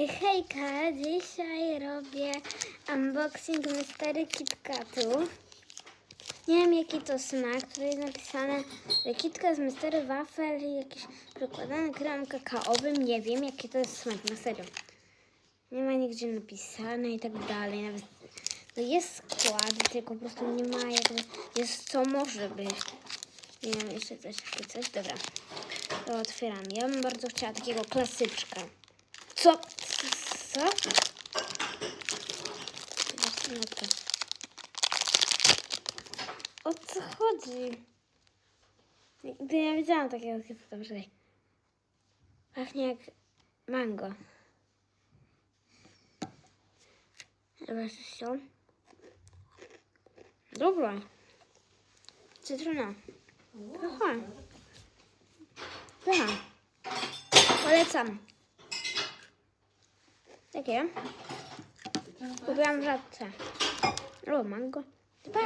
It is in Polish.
Hejka, dzisiaj robię unboxing Mystery KitKatu. Nie wiem jaki to smak, tu jest napisane, że KitKat z Mystery Wafel i jakiś przykładany kremem kakaowym. Nie wiem jaki to jest smak, na serio. Nie ma nigdzie napisane i tak dalej. Nawet no jest skład, tylko po prostu nie ma jakby, jest co może być. Nie wiem, jeszcze coś, dobra. To otwieram. Ja bym bardzo chciała takiego klasyczka. Co? No to. O co chodzi? Nigdy nie widziałam takiego typu. Dobrze. Pachnie jak mango. Zobaczcie się. Dobra. Cytryna. Aha. Aha. Polecam. Takie. Kupiłam w żabce. O, mango. Pa.